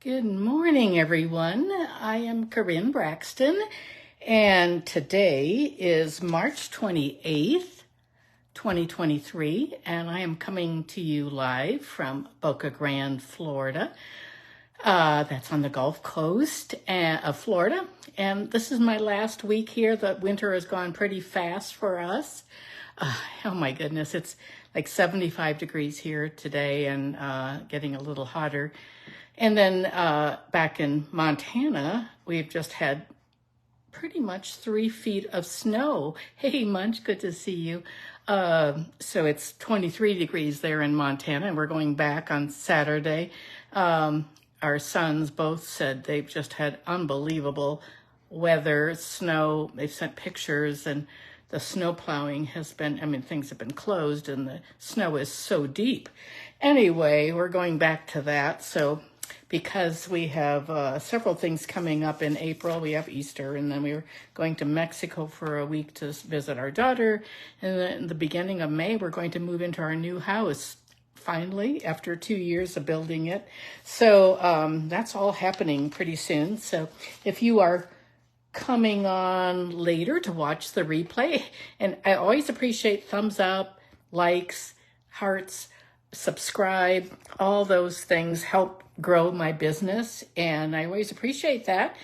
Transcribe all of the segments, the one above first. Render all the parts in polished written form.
Good morning, everyone. I am Karin Braxton, and today is March 28th, 2023, and I am coming to you live from Boca Grande, Florida. That's on the Gulf Coast of Florida, and this is my last week here. The winter has gone pretty fast for us. Oh my goodness, it's like 75 degrees here today and getting a little hotter. And then back in Montana, we've just had pretty much 3 feet of snow. Hey, Munch, good to see you. So it's 23 degrees there in Montana, and we're going back on Saturday. Our sons both said they've just had unbelievable weather, snow. They've sent pictures, and the snow plowing has been, things have been closed, and the snow is so deep. Anyway, we're going back to that. So because we have several things coming up in April. We have Easter, and then we're going to Mexico for a week to visit our daughter. And then in the beginning of May, we're going to move into our new house, finally, after 2 years of building it. So that's all happening pretty soon. So if you are coming on later to watch the replay, and I always appreciate thumbs up, likes, hearts, subscribe, all those things help grow my business, and I always appreciate that.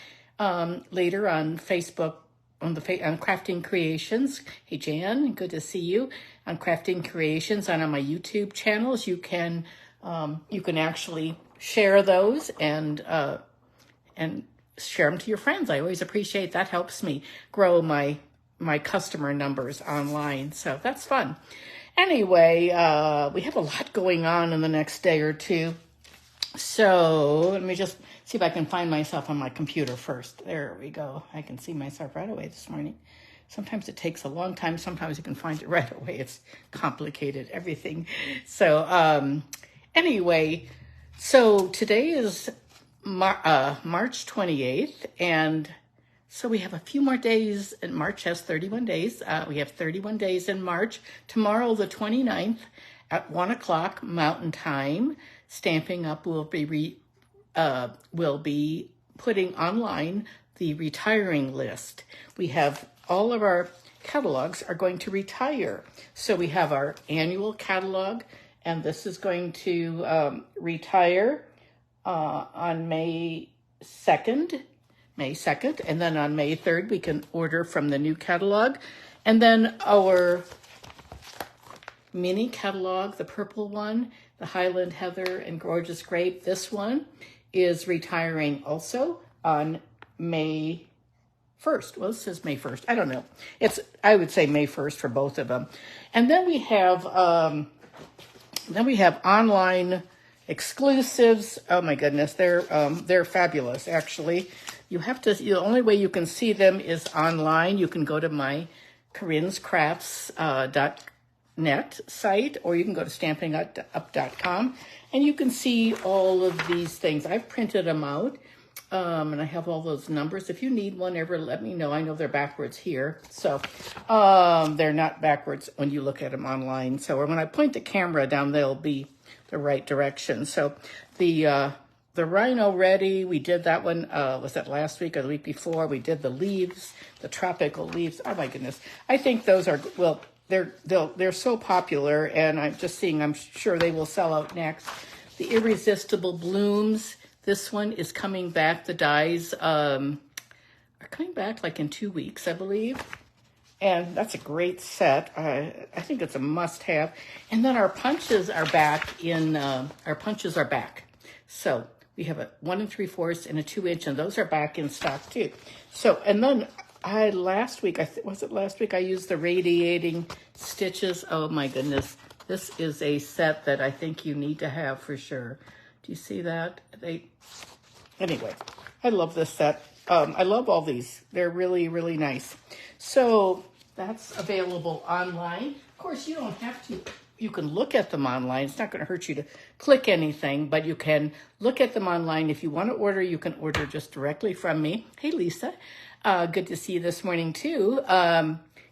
Later on Facebook, on Crafting Creations. Hey Jan, good to see you on Crafting Creations, and on my YouTube channels. You can actually share those and share them to your friends. I always appreciate that. Helps me grow my customer numbers online, so that's fun. Anyway, we have a lot going on in the next day or two. So let me just see if I can find myself on my computer first. There we go. I can see myself right away this morning. Sometimes it takes a long time. Sometimes you can find it right away. It's complicated, everything. So anyway, so today is March 28th, and so we have a few more days, and March has 31 days. We have 31 days in March. Tomorrow, the 29th, at 1 o'clock Mountain Time, Stamping Up will be putting online the retiring list. We have all of our catalogs are going to retire. So we have our annual catalog, and this is going to retire on May 2nd, and then on May 3rd, we can order from the new catalog. And then our mini catalog, the purple one, the Highland Heather and Gorgeous Grape, this one is retiring also on May 1st. Well, it says May 1st. I don't know. I would say May 1st for both of them. And then we have online exclusives. Oh my goodness, they're fabulous. Actually, the only way you can see them is online. You can go to my karinscrafts.net site, or you can go to stampingup.com, and you can see all of these things. I've printed them out, and I have all those numbers. If you need one ever, let me know. I know they're backwards here, so they're not backwards when you look at them online. So when I point the camera down, they'll be the right direction. So the Rhino Ready, we did that one, was that last week or the week before? We did the leaves, the tropical leaves. Oh my goodness. I think those are, well, they're so popular, and I'm sure they will sell out next. The Irresistible Blooms, this one is coming back. The dies are coming back like in 2 weeks, I believe. And that's a great set. I think it's a must-have. And then our punches are back So we have a 1 3/4 and a 2-inch, and those are back in stock too. So, and then last week I used the radiating stitches. Oh my goodness. This is a set that I think you need to have for sure. Do you see that? Anyway, I love this set. I love all these. They're really, really nice. So that's available online. Of course, you don't have to. You can look at them online. It's not going to hurt you to click anything, but you can look at them online. If you want to order, you can order just directly from me. Hey, Lisa. Good to see you this morning, too.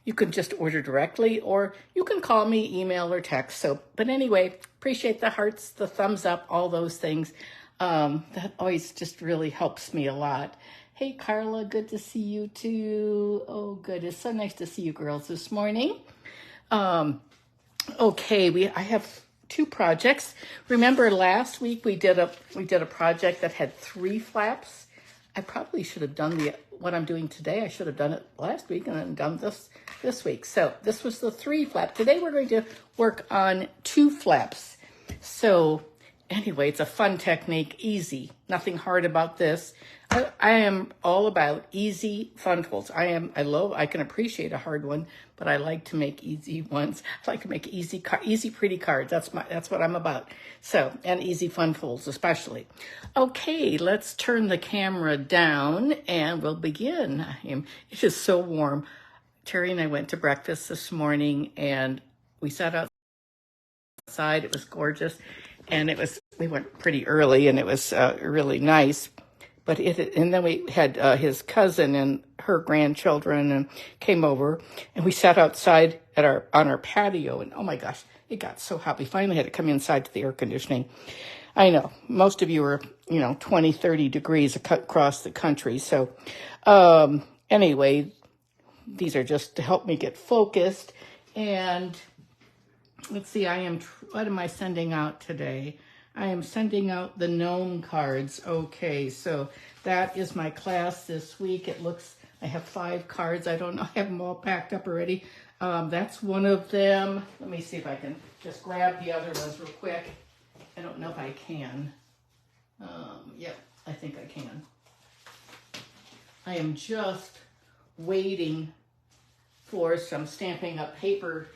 You can just order directly, or you can call me, email, or text. But anyway, appreciate the hearts, the thumbs up, all those things. That always just really helps me a lot. Hey, Carla, good to see you too. Oh, good. It's so nice to see you girls this morning. Okay, I have two projects. Remember last week we did a project that had 3 flaps. I probably should have done what I'm doing today. I should have done it last week and then done this week. So this was the 3 flap. Today we're going to work on 2 flaps. So anyway, it's a fun technique, easy, nothing hard about this. I am all about easy fun folds. I can appreciate a hard one, but I like to make easy ones. I like to make easy pretty cards. That's what I'm about. So, and easy fun folds especially. Okay, let's turn the camera down and we'll begin. It is so warm. Terry and I went to breakfast this morning and we sat outside. It was gorgeous. And we went pretty early and it was really nice. But and then we had his cousin and her grandchildren and came over and we sat outside on our patio and oh my gosh, it got so hot. We finally had to come inside to the air conditioning. I know most of you are, 20, 30 degrees across the country. So anyway, these are just to help me get focused. And let's see, what am I sending out today? I am sending out the Gnome cards. Okay, so that is my class this week. I have 5 cards. I don't know, I have them all packed up already. That's one of them. Let me see if I can just grab the other ones real quick. I don't know if I can. Yep, I think I can. I am just waiting for some Stampin' Up! Paper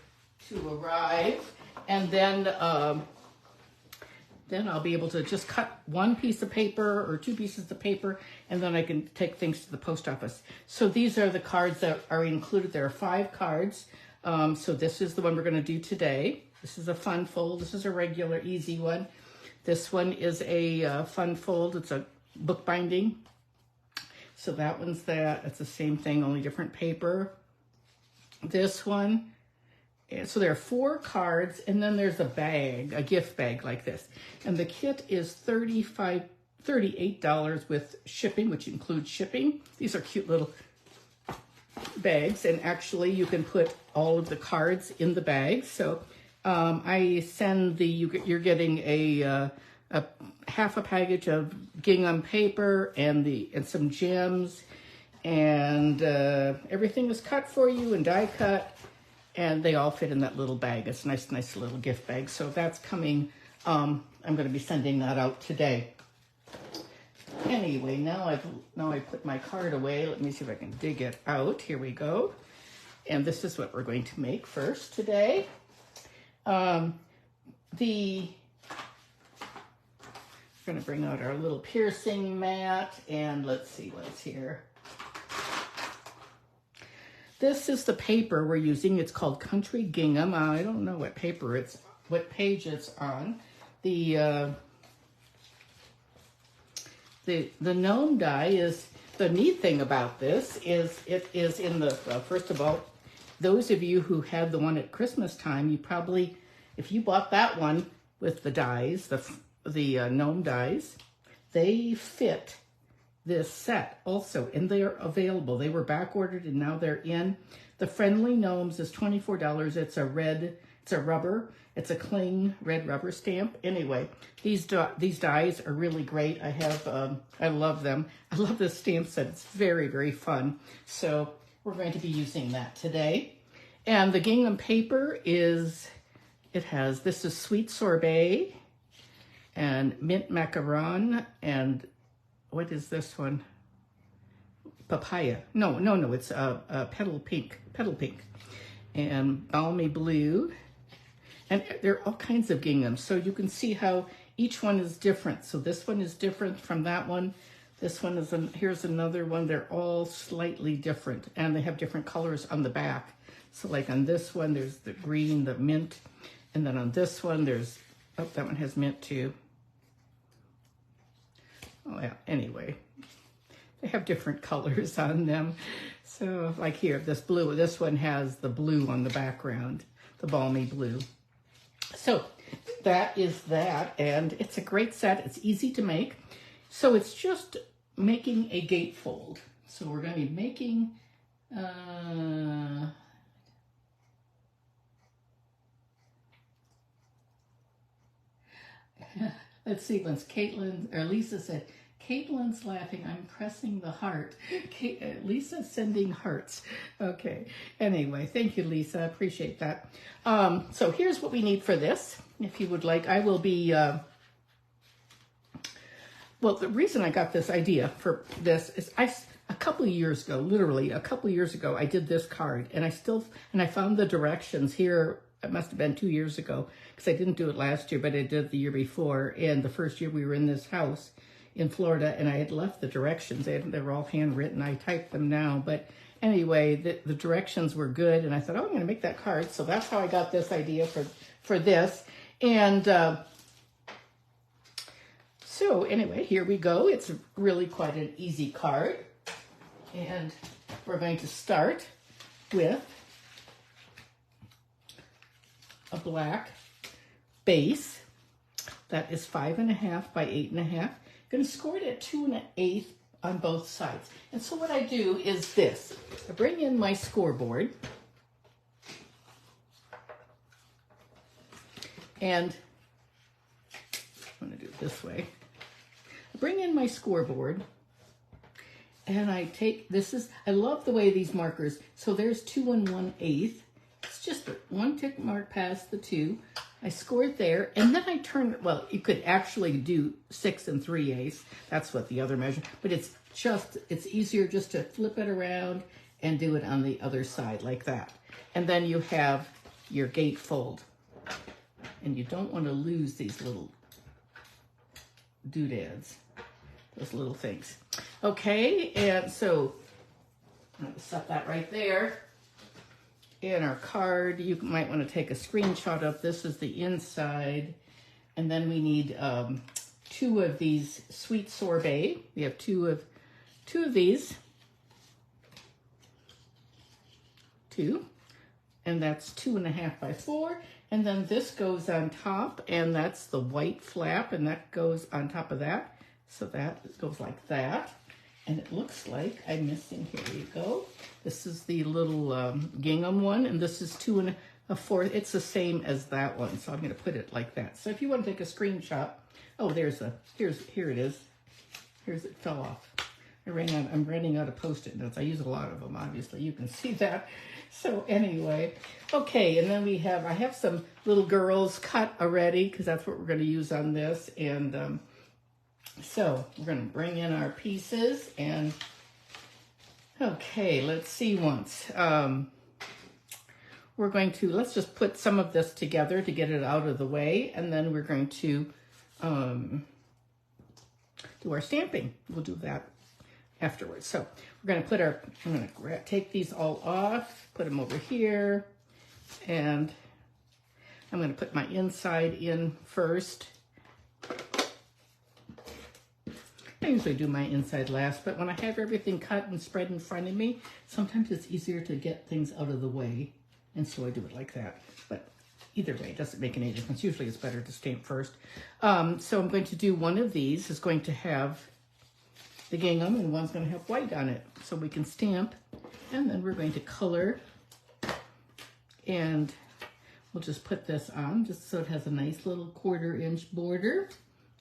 to arrive, and then I'll be able to just cut 1 piece of paper or 2 pieces of paper, and then I can take things to the post office. So these are the cards that are included. There are 5 cards. So this is the one we're going to do today. This is a fun fold. This is a regular easy one. This one is a fun fold. It's a book binding. So that one's that. It's the same thing, only different paper. This one. So there are 4 cards, and then there's a gift bag like this. And the kit is $38 with shipping, which includes shipping. These are cute little bags, and actually you can put all of the cards in the bag. So I send you're getting a half a package of gingham paper and some gems, and everything is cut for you and die cut. And they all fit in that little bag. It's a nice little gift bag. So that's coming. I'm going to be sending that out today. Anyway, now I put my card away. Let me see if I can dig it out. Here we go. And this is what we're going to make first today. We're going to bring out our little piercing mat, and let's see what's here. This is the paper we're using. It's called Country Gingham. I don't know what page it's on. The gnome die is, the neat thing about this is it is in the, first of all, those of you who had the one at Christmas time, you probably, if you bought that one with the dies, the gnome dies, they fit this set also, and they are available. They were back ordered and now they're in. The Friendly Gnomes is $24. It's a rubber. It's a cling red rubber stamp. Anyway, these dies are really great. I love them. I love this stamp set. It's very, very fun. So we're going to be using that today. And the gingham paper this is sweet sorbet and mint macaron, and what is this one? Papaya. No, it's petal pink, and balmy blue. And there are all kinds of ginghams, so you can see how each one is different. So this one is different from that one. This one is, here's another one. They're all slightly different, and they have different colors on the back. So like on this one, there's the green, the mint, and then on this one, that one has mint too. Oh yeah, anyway, they have different colors on them. So like here, this one has the blue on the background, the balmy blue. So that is that, and it's a great set. It's easy to make. So it's just making a gatefold. So we're going to be making, let's see, once Caitlin, or Lisa said, Caitlin's laughing, I'm pressing the heart. Lisa's sending hearts. Okay, anyway, thank you, Lisa, I appreciate that. So here's what we need for this. If you would like, I will be, well, the reason I got this idea for this is a couple of years ago, literally a couple of years ago, I did this card, and I found the directions here. It must have been 2 years ago, because I didn't do it last year, but I did the year before. And the first year we were in this house in Florida, and I had left the directions. They were all handwritten. I typed them now, but anyway, the directions were good, and I thought, oh, I'm going to make that card. So that's how I got this idea for this. And so anyway, here we go. It's really quite an easy card. And we're going to start with a black base that is 5.5 by 8.5. I'm going to score it at 2 1/8 on both sides. And so what I do is this. I bring in my scoreboard, and I'm going to do it this way. I bring in my scoreboard, and I take, I love the way these markers, so there's 2 1/8. It's just one tick mark past the 2. I score it there, and then I turn, well, you could actually do 6 3/8. That's what the other measure, but it's easier just to flip it around and do it on the other side like that. And then you have your gatefold. And you don't want to lose these little doodads, those little things. Okay, and so I'm going to set that right there. In our card, you might want to take a screenshot of this. Is the inside, and then we need 2 of these sweet sorbet. We have two of these, 2, and that's 2.5 by 4. And then this goes on top, and that's the white flap, and that goes on top of that. So that goes like that. And it looks like I'm missing, here you go. This is the little gingham one, and this is 2 1/4. It's the same as that one, so I'm going to put it like that. So if you want to take a screenshot, oh, here it is. It fell off. I'm running out of Post-it notes. I use a lot of them, obviously. You can see that. So anyway, okay, and then I have some little girls cut already, because that's what we're going to use on this. And so we're going to bring in our pieces, and okay, let's see once. Let's just put some of this together to get it out of the way, and then we're going to do our stamping. We'll do that afterwards. So we're going to I'm going to take these all off, put them over here, and I'm going to put my inside in first. I usually do my inside last, but when I have everything cut and spread in front of me, sometimes it's easier to get things out of the way, and so I do it like that. But either way, it doesn't make any difference. Usually it's better to stamp first. So I'm going to do one of these. Is going to have the gingham, and one's going to have white on it, so we can stamp. And then we're going to color, and we'll just put this on just so it has a nice little 1/4-inch border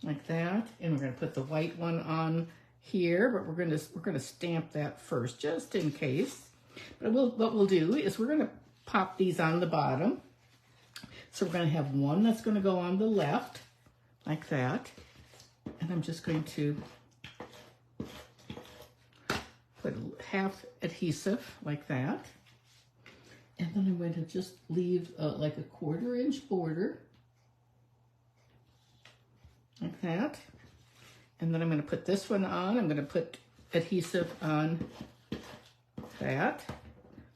like that. And we're going to put the white one on here, but we're going to stamp that first just in case. But what we'll do is we're going to pop these on the bottom. So we're going to have one that's going to go on the left like that, and I'm just going to put half adhesive like that, and then I'm going to just leave like a 1/4-inch border like that. And then I'm going to put this one on. I'm going to put adhesive on that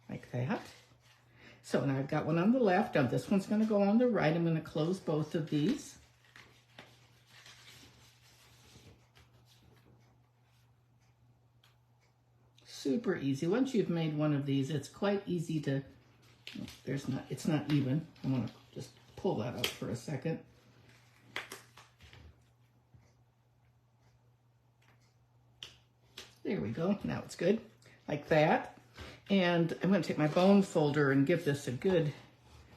like that. So now I've got one on the left. Now this one's going to go on the right. I'm going to close both of these. Super easy. Once you've made one of these, it's quite easy to, it's not even. I want to just pull that out for a second. There we go. Now it's good, like that. And I'm going to take my bone folder and give this a good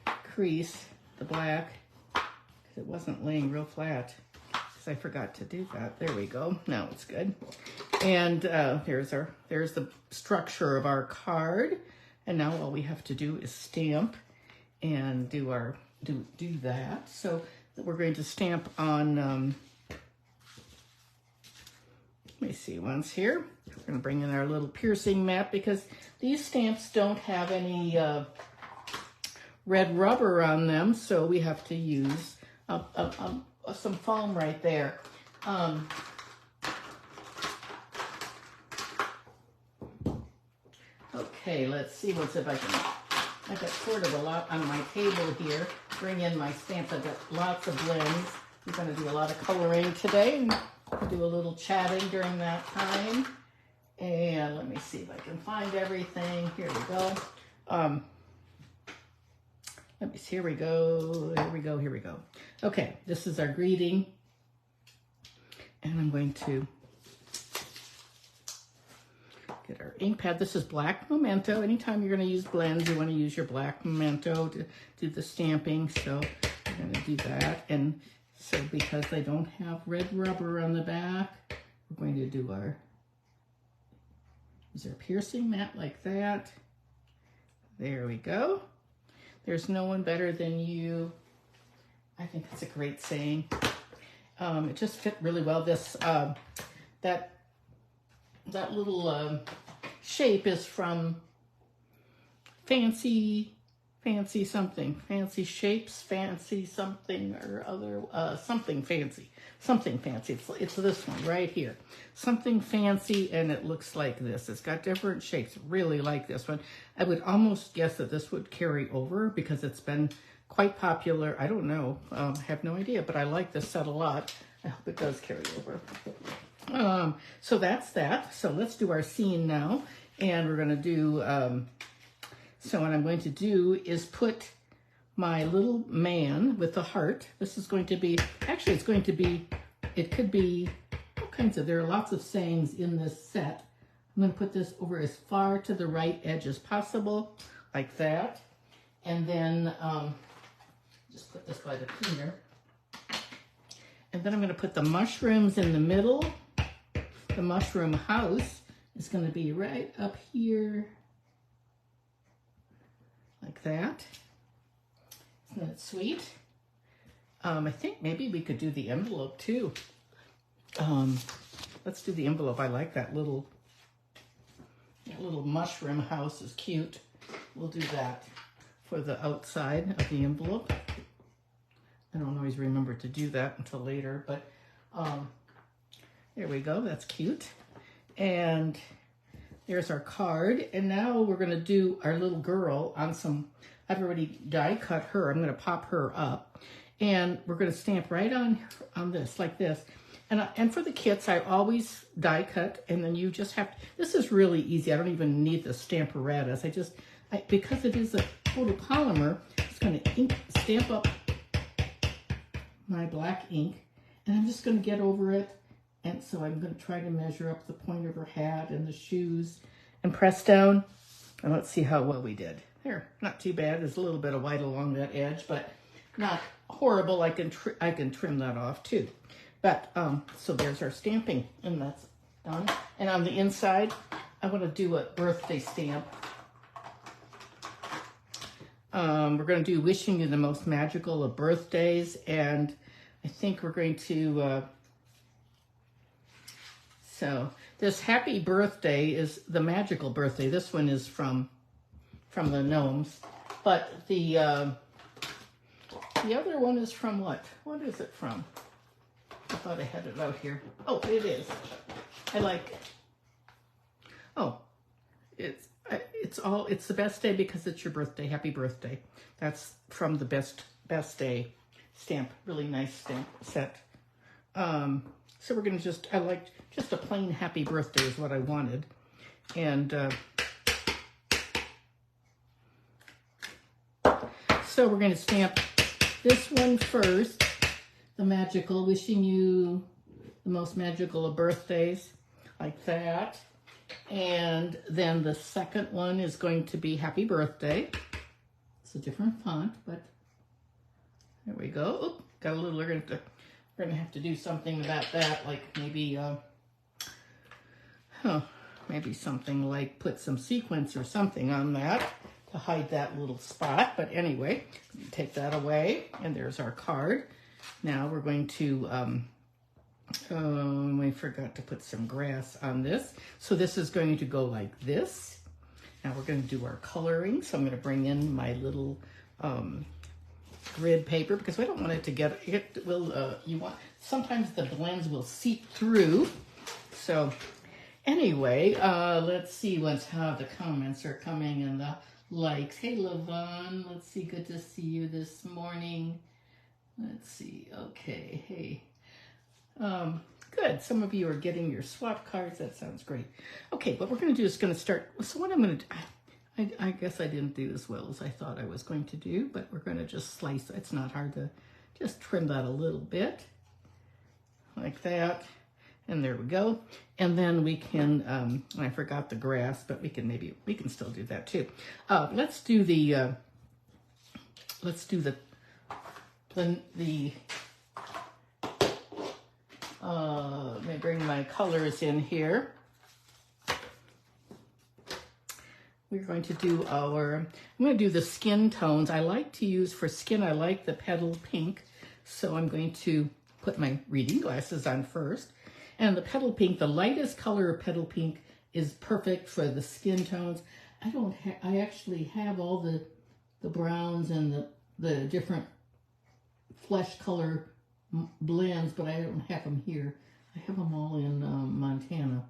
crease, the black, because it wasn't laying real flat, because I forgot to do that. There we go. Now it's good. And there's the structure of our card. And now all we have to do is stamp and do that. So we're going to stamp on, let me see, one's here. We're going to bring in our little piercing mat because these stamps don't have any red rubber on them, so we have to use some foam right there. Okay, let's see what's if I can. I've got sort of a lot on my table here. Bring in my stamps. I've got lots of blends. We're going to do a lot of coloring today. And do a little chatting during that time. And let me see if I can find everything. Here we go. Let me see. Here we go. Here we go. Here we go. Okay, this is our greeting. And I'm going to get our ink pad. This is Black Momento. Anytime you're going to use blends, you want to use your Black Momento to do the stamping. So I'm going to do that. And so because they don't have red rubber on the back, we're going to do use our piercing mat like that. There we go. There's no one better than you. I think that's a great saying. It just fit really well. This that little shape is from fancy something, fancy shapes, fancy something or other, something fancy. It's this one right here. Something fancy, and it looks like this. It's got different shapes. Really like this one. I would almost guess that this would carry over because it's been quite popular. I don't know. I have no idea, but I like this set a lot. I hope it does carry over. So that's that. So let's do our scene now. And we're going to do, so what I'm going to do is put my little man with the heart. This is going to be, actually it's going to be, it could be all kinds of, there are lots of sayings in this set. I'm going to put this over as far to the right edge as possible, like that. And then just put this by the cleaner. And then I'm going to put the mushrooms in the middle. The mushroom house is going to be right up here, like that. Isn't that sweet? I think maybe we could do the envelope too. Let's do the envelope. I like that little mushroom house is cute. We'll do that for the outside of the envelope. I don't always remember to do that until later, but there we go. That's cute. And there's our card. And now we're going to do our little girl on some, I've already die cut her. I'm going to pop her up. And we're going to stamp right on this, like this. And for the kits, I always die cut. And then you just have to, this is really easy. I don't even need the stamparatus. Because it is a photopolymer, it's going to stamp up my black ink. And I'm just going to get over it. And so I'm going to try to measure up the point of her hat and the shoes and press down. And let's see how well we did. There, not too bad. There's a little bit of white along that edge, but not horrible. I can trim that off too. But so there's our stamping, and that's done. And on the inside, I want to do a birthday stamp. We're going to do wishing you the most magical of birthdays, and I think we're going to. So this happy birthday is the magical birthday. This one is from the Gnomes, but the other one is from what? What is it from? I thought I had it out here. Oh, it is. I like. Oh, it's the best day because it's your birthday. Happy birthday. That's from the best day stamp. Really nice stamp set. So we're gonna I liked just a plain happy birthday is what I wanted. And so we're gonna stamp this one first, the magical, wishing you the most magical of birthdays, like that. And then the second one is going to be Happy Birthday. It's a different font, but there we go. Oh, got a little, we're gonna have to do something about that, like maybe, maybe something like put some sequins or something on that to hide that little spot. But anyway, take that away, and there's our card. Now we're going to, we forgot to put some grass on this. So this is going to go like this. Now we're going to do our coloring. So I'm going to bring in my little grid paper because I don't want it to get, it will, sometimes the blends will seep through. So anyway, let's see how the comments are coming and the likes. Hey, Lavon, let's see, good to see you this morning. Let's see, okay, hey. Good, some of you are getting your swap cards, that sounds great. Okay, what we're gonna do is gonna start, so what I'm gonna do, I guess I didn't do as well as I thought I was going to do, but we're gonna just slice, it's not hard to just trim that a little bit, like that. And there we go. And then we can, I forgot the grass, but we can still do that too. Let's do the let me bring my colors in here. We're going to do I'm going to do the skin tones. I like to use, for skin, I like the petal pink. So I'm going to put my reading glasses on first. And the petal pink, the lightest color of petal pink is perfect for the skin tones. I actually have all the browns and the different flesh color blends, but I don't have them here. I have them all in Montana.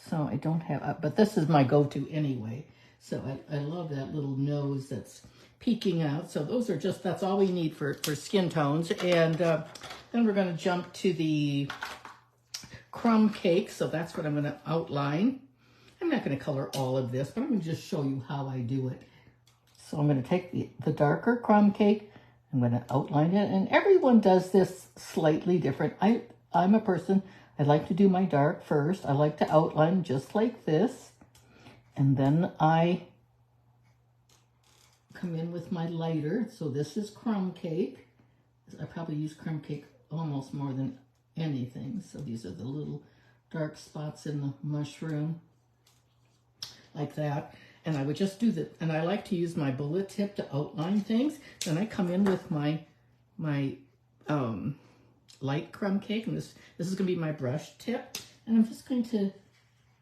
So I don't have, but this is my go-to anyway. So I love that little nose that's peeking out. So those are just, that's all we need for skin tones. And then we're going to jump to the crumb cake. So that's what I'm going to outline. I'm not going to color all of this, but I'm going to just show you how I do it. So I'm going to take the darker crumb cake. I'm going to outline it, and everyone does this slightly different. I'm a person, I like to do my dark first. I like to outline just like this, and then I come in with my lighter. So this is crumb cake. I probably use crumb cake almost more than anything. So these are the little dark spots in the mushroom, like that. And I would just do that, and I like to use my bullet tip to outline things. Then I come in with my light crumb cake, and this is going to be my brush tip. And I'm just going to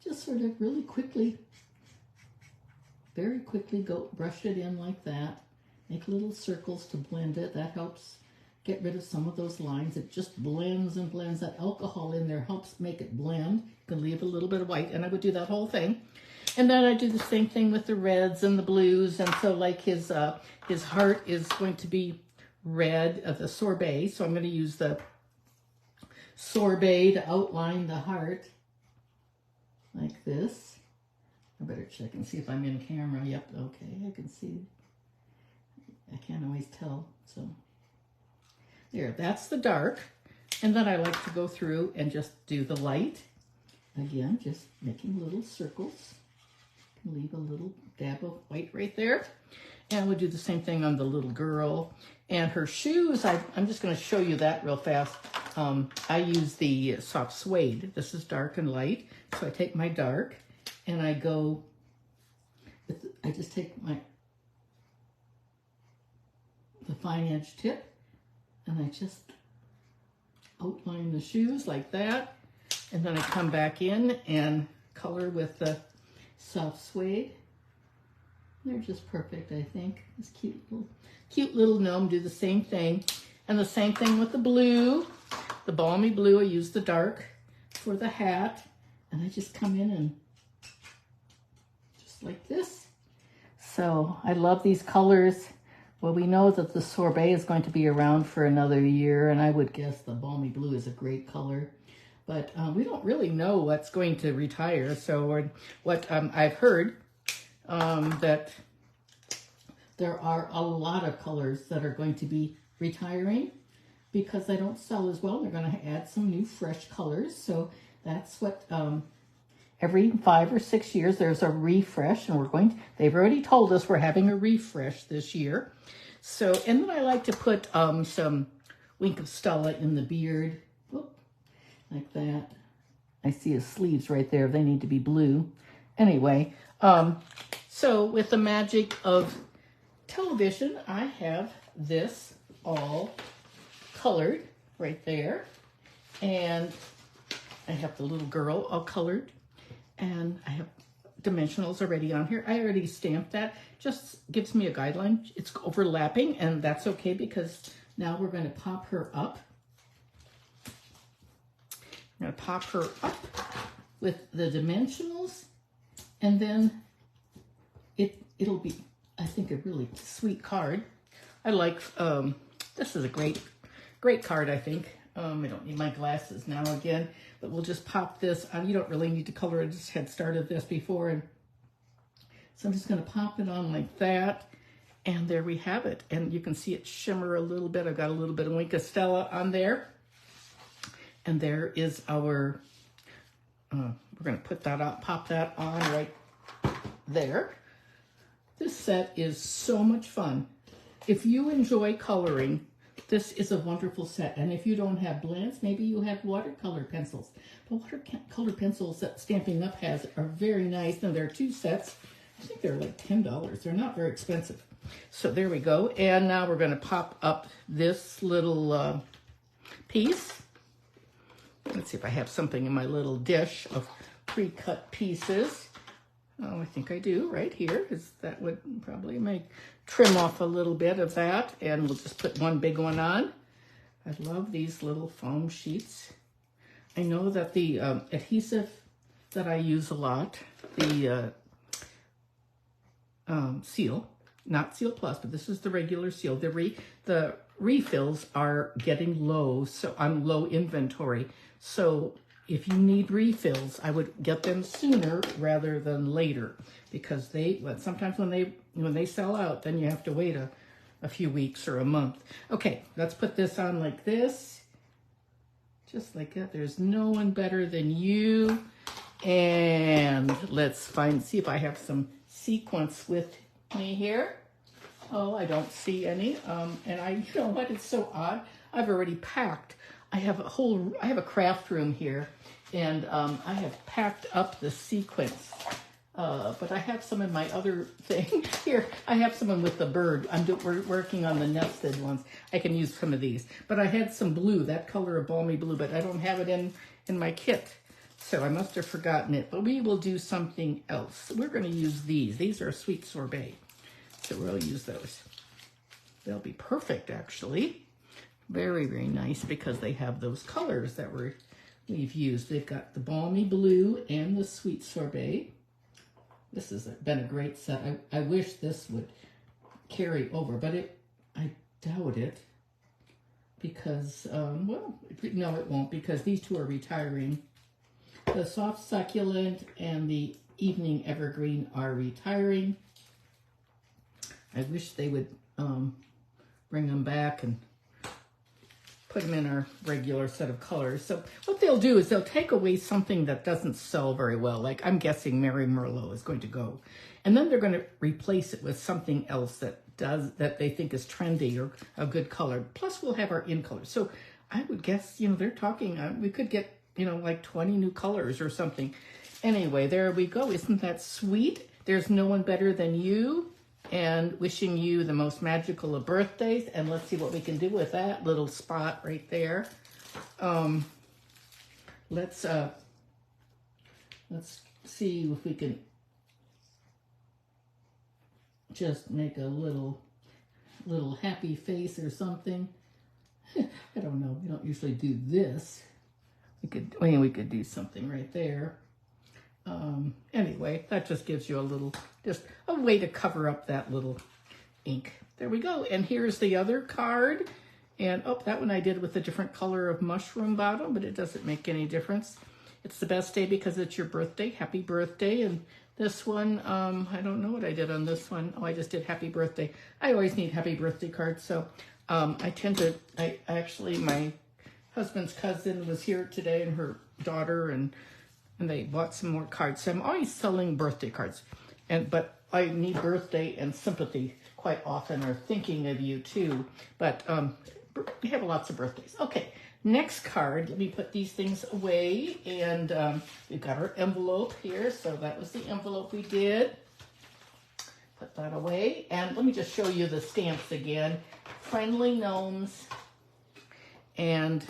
just sort of really quickly, very quickly go brush it in like that. Make little circles to blend it. That helps get rid of some of those lines. It just blends and blends. That alcohol in there helps make it blend. You can leave a little bit of white, and I would do that whole thing. And then I do the same thing with the reds and the blues. And so like his heart is going to be red of the sorbet. So I'm going to use the sorbet to outline the heart like this. I better check and see if I'm in camera. Yep, okay, I can see. I can't always tell. So there, that's the dark. And then I like to go through and just do the light. Again, just making little circles. Leave a little dab of white right there. And we'll do the same thing on the little girl. And her shoes, I'm just going to show you that real fast. I use the soft suede. This is dark and light. So I take my dark and I go, I just take the fine edge tip and I just outline the shoes like that. And then I come back in and color with the soft suede. They're just perfect, I think. This cute little gnome. Do the same thing. And the same thing with the blue. The balmy blue, I use the dark for the hat. And I just come in and just like this. So I love these colors. Well, we know that the sorbet is going to be around for another year, and I would guess the balmy blue is a great color. But we don't really know what's going to retire. So what I've heard that there are a lot of colors that are going to be retiring because they don't sell as well. They're going to add some new fresh colors. So that's what every 5 or 6 years, there's a refresh, and they've already told us we're having a refresh this year. So, and then I like to put some Wink of Stella in the beard, like that. I see his sleeves right there. They need to be blue. Anyway, so with the magic of television, I have this all colored right there. And I have the little girl all colored. And I have dimensionals already on here. I already stamped that. Just gives me a guideline. It's overlapping, and that's okay because now we're going to pop her up. I'm going to pop her up with the dimensionals, and then it'll be, I think, a really sweet card. I like, this is a great card, I think. I don't need my glasses now again, but we'll just pop this on. You don't really need to color it. I just had started this before, and so I'm just going to pop it on like that, and there we have it. And you can see it shimmer a little bit. I've got a little bit of Wink of Stella on there. And there is our, we're going to put that out, pop that on right there. This set is so much fun. If you enjoy coloring, this is a wonderful set. And if you don't have blends, maybe you have watercolor pencils. The watercolor pencils that Stampin' Up! Has are very nice. And there are 2 sets. I think they're like $10. They're not very expensive. So there we go. And now we're going to pop up this little piece. Let's see if I have something in my little dish of pre-cut pieces. Oh, I think I do right here, because that would probably trim off a little bit of that, and we'll just put one big one on. I love these little foam sheets. I know that the adhesive that I use a lot, the seal, not Seal Plus, but this is the regular seal. The refills are getting low, so I'm low inventory. So if you need refills, I would get them sooner rather than later, because sometimes when they sell out, then you have to wait a few weeks or a month. Okay, let's put this on like this, just like that. There's no one better than you. And let's see if I have some sequins with me here. Oh, I don't see any. And you know what? It's so odd. I've already packed. I have a craft room here, and I have packed up the sequins. But I have some in my other thing here. I have some with the bird. We're working on the nested ones. I can use some of these. But I had some blue, that color of Balmy blue, but I don't have it in my kit. So I must have forgotten it. But we will do something else. We're going to use these. These are sweet sorbet. So we'll use those. They'll be perfect, actually. Very, very nice, because they have those colors that we've used. They've got the Balmy blue and the sweet sorbet. This has been a great set. I wish this would carry over, but I doubt it, because, well, no, it won't, because these 2 are retiring. The soft succulent and the evening evergreen are retiring. I wish they would bring them back and put them in our regular set of colors. So what they'll do is they'll take away something that doesn't sell very well. Like I'm guessing Mary Merlot is going to go. And then they're going to replace it with something else that they think is trendy or a good color. Plus we'll have our in colors. So I would guess, they're talking, we could get, like 20 new colors or something. Anyway, there we go. Isn't that sweet? There's no one better than you. And wishing you the most magical of birthdays. And let's see what we can do with that little spot right there. Let's see if we can just make a little happy face or something. I don't know. We don't usually do this. We could do something right there. Anyway, that just gives you just a way to cover up that little ink. There we go. And here's the other card. And, that one I did with a different color of mushroom bottom, but it doesn't make any difference. It's the best day because it's your birthday. Happy birthday. And this one, I don't know what I did on this one. Oh, I just did happy birthday. I always need happy birthday cards. So actually, my husband's cousin was here today, and her daughter, and and they bought some more cards. So I'm always selling birthday cards, but I need birthday and sympathy quite often, or thinking of you too. But we have lots of birthdays. Okay, next card. Let me put these things away, and we've got our envelope here. So that was the envelope we did. Put that away, and let me just show you the stamps again. Friendly Gnomes and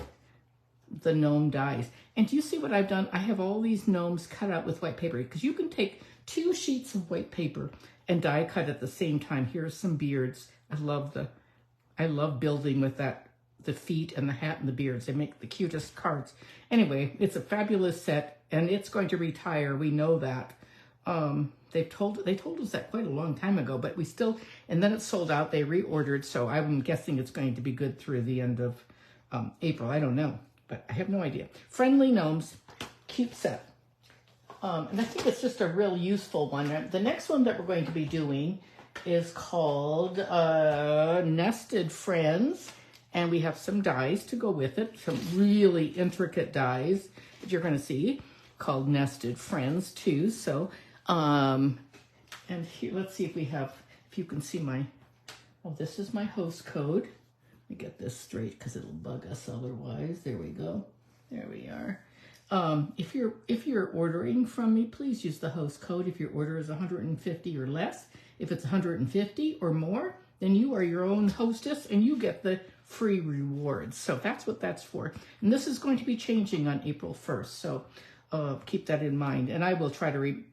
the gnome dies. And do you see what I've done? I have all these gnomes cut out with white paper, because you can take 2 sheets of white paper and die cut at the same time. Here's some beards. I love building with that, the feet and the hat and the beards. They make the cutest cards. Anyway, it's a fabulous set, and it's going to retire. We know that. They told us that quite a long time ago, but we still, and then it sold out. They reordered, so I'm guessing it's going to be good through the end of April. I don't know, but I have no idea. Friendly Gnomes, cute set. And I think it's just a real useful one. The next one that we're going to be doing is called Nested Friends, and we have some dies to go with it, some really intricate dies that you're going to see, called Nested Friends too. So, and here, let's see if we have, if you can see my, oh, this is my host code. Let me get this straight because it'll bug us otherwise. There we go. There we are. If you're ordering from me, please use the host code. If your order is 150 or less, if it's 150 or more, then you are your own hostess and you get the free rewards. So that's what that's for. And this is going to be changing on April 1st. So keep that in mind. And I will try to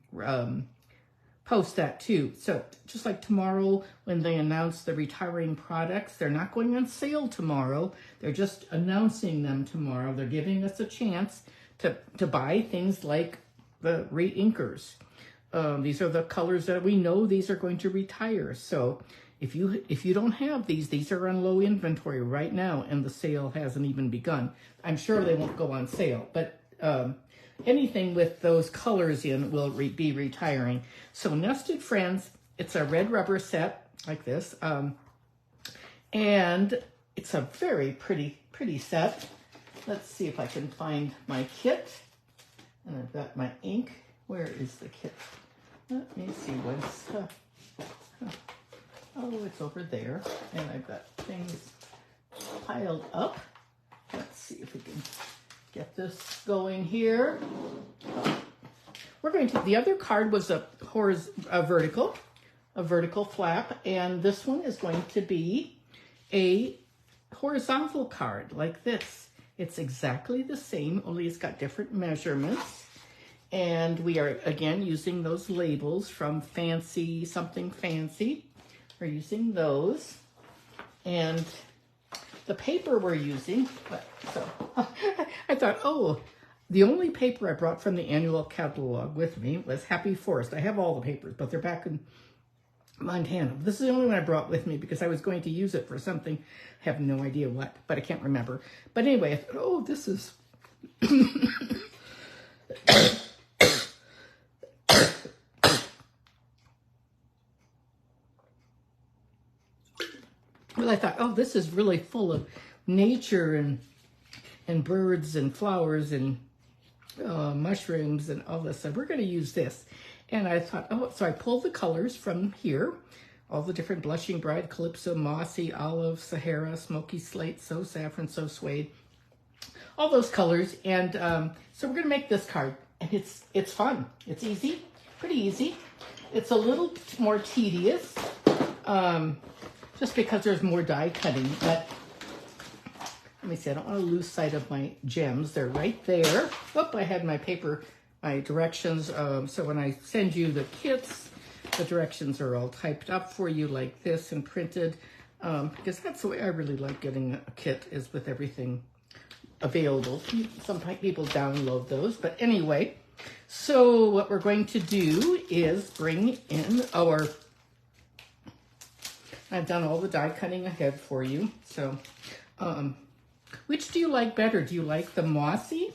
post that too. So just like tomorrow when they announce the retiring products, they're not going on sale tomorrow. They're just announcing them tomorrow. They're giving us a chance to buy things like the re-inkers. These are the colors that we know these are going to retire. So if you don't have these are on low inventory right now, and the sale hasn't even begun. I'm sure they won't go on sale, but anything with those colors in will be retiring. So Nested Friends, it's a red rubber set like this, and it's a very pretty set. Let's see if I can find my kit. And I've got my ink. Where is the kit? Let me see what's... Oh, it's over there. And I've got things piled up. Let's see if we can get this going here. We're going to... The other card was a vertical flap. And this one is going to be a horizontal card like this. It's exactly the same, only it's got different measurements. And we are, again, using those labels from Fancy, something fancy. We're using those. And the paper we're using, so I thought, oh, the only paper I brought from the annual catalog with me was Happy Forest. I have all the papers, but they're back in Montana. This is the only one I brought with me because I was going to use it for something. I have no idea what, but I can't remember. But anyway, I thought, oh, this is... Well, I thought, oh, this is really full of nature and birds and flowers and mushrooms and all this. So we're going to use this. And I thought, oh, so I pulled the colors from here, all the different Blushing Bride, Calypso, Mossy, Olive, Sahara, Smoky Slate, So Saffron, So Suede, all those colors. And so we're going to make this card. And it's fun. It's easy, pretty easy. It's a little more tedious, just because there's more die cutting. But let me see, I don't want to lose sight of my gems. They're right there. Oh, I had my paper, my directions. So when I send you the kits, the directions are all typed up for you like this and printed, because that's the way I really like getting a kit, is with everything available. Some people download those, but anyway, so what we're going to do is bring in our, I've done all the die cutting ahead for you. So which do you like better? Do you like the mossy,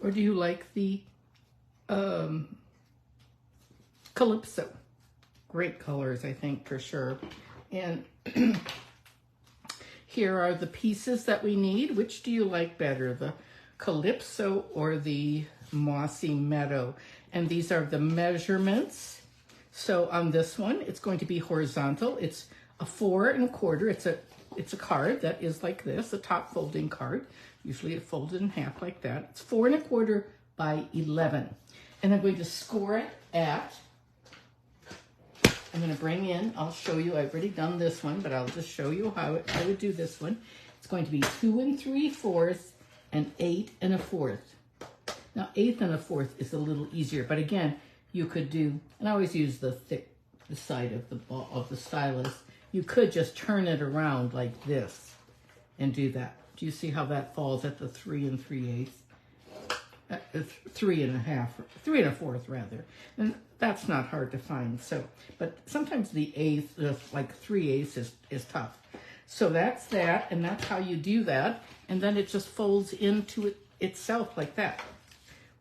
or do you like the Calypso? Great colors, I think, for sure. And here are the pieces that we need. Which do you like better, the Calypso or the Mossy Meadow. And these are the measurements. So on this one, it's going to be horizontal. It's a 4 1/4. It's a card that is like this, a top folding card. Usually it folds in half like that. It's 4 1/4 by 11. And I'm going to score it at, I'm going to bring in, I'll show you, I've already done this one, but I'll just show you how I would do this one. It's going to be 2 3/4 and 8 1/4. Now 8 1/4 is a little easier, but again, you could do, and I always use the side of the ball of the stylus. You could just turn it around like this and do that. Do you see how that falls at the 3 3/8? 3 1/2, 3 1/4 rather. And that's not hard to find. So, but sometimes the eighth, like 3/8 is tough. So that's that, and that's how you do that. And then it just folds into it itself like that.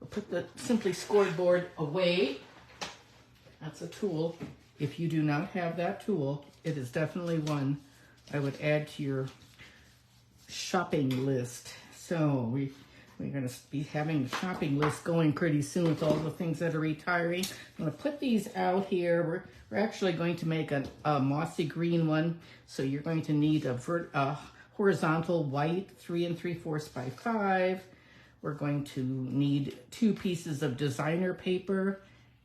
We'll put the simply scored board away. That's a tool. If you do not have that tool, it is definitely one I would add to your shopping list. So we're going to be having the shopping list going pretty soon with all the things that are retiring. I'm going to put these out here. We're actually going to make a mossy green one. So you're going to need a horizontal white 3 3/4 by 5. We're going to need 2 pieces of designer paper.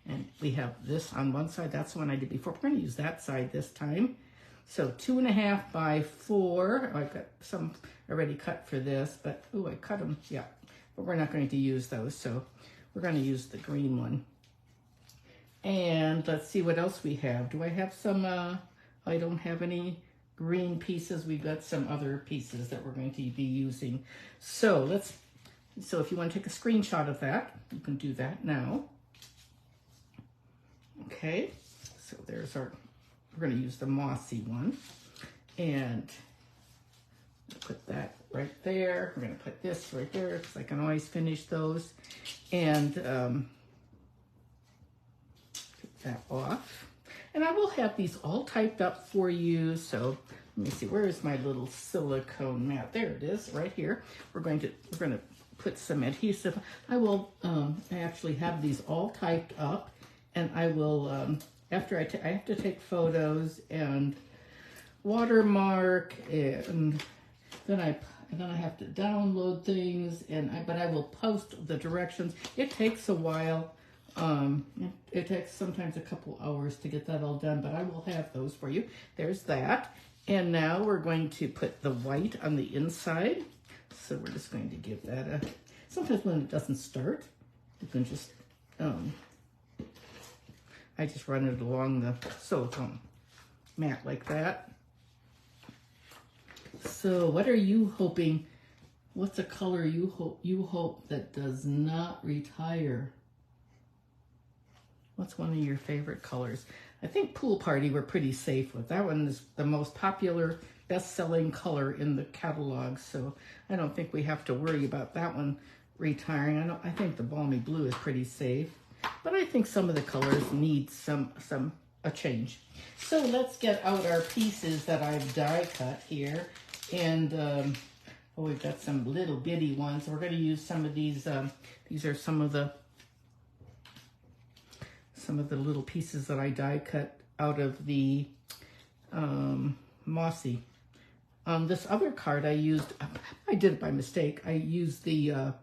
And we have this on one side. That's the one I did before. We're going to use that side this time. So 2 1/2 by 4. I've got some already cut for this, but oh, I cut them. Yeah, but we're not going to use those. So we're going to use the green one. And let's see what else we have. Do I have some? I don't have any green pieces. We've got some other pieces that we're going to be using. So so if you want to take a screenshot of that, you can do that now. Okay, so there's our, we're going to use the mossy one, and put that right there. We're going to put this right there because I can always finish those, and take that off. And I will have these all typed up for you. So let me see, where is my little silicone mat? There it is, right here. We're going to put some adhesive. I will actually have these all typed up. And I will, after I have to take photos and watermark, and then I have to download things, but I will post the directions. It takes a while. It takes sometimes a couple hours to get that all done, but I will have those for you. There's that. And now we're going to put the white on the inside. So we're just going to give that sometimes when it doesn't start, you can just, I just run it along the silicone mat like that. So what are you hoping? What's a color you hope that does not retire? What's one of your favorite colors? I think Pool Party we're pretty safe with. That one is the most popular, best-selling color in the catalog, so I don't think we have to worry about that one retiring. I think the Balmy Blue is pretty safe. But I think some of the colors need a change. So let's get out our pieces that I've die cut here. And we've got some little bitty ones. We're going to use some of these. These are some of the little pieces that I die cut out of the mossy. This other card I used, I did it by mistake. I used the